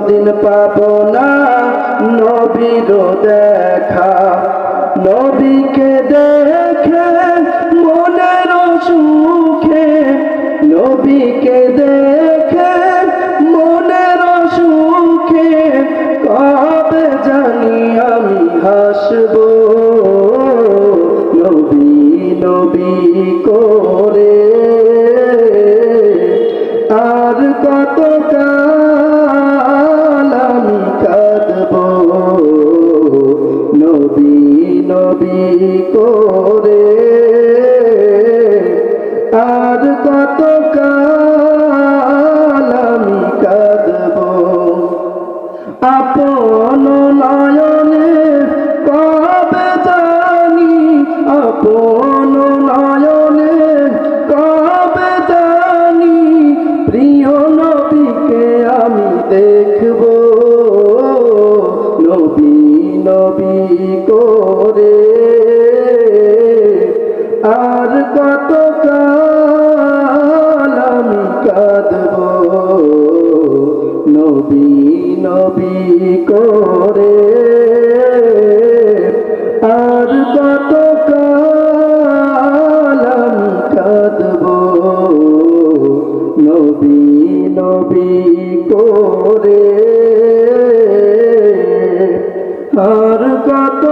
কোনদিন পাবো না নবীর দেখা। নবীকে দেখে মনের সুখে, নবীকে দেখে মনের সুখে কবে জানি আমি হাসবো। নবী নবী করে আর কত কাল আমি কাঁদবো। নবী নবী করে আর কত কাল আমি কাঁদবো। আপন নয়নে কবে জানি, আপন নয়নে কবে জানি প্রিয় নবীকে আমি দেখবো। নবী নবী করে আর কত কাল আমি কাঁদবো। নবী নবী করে আর কত কাল আমি কাঁদবো। নবী নবী করে আর কত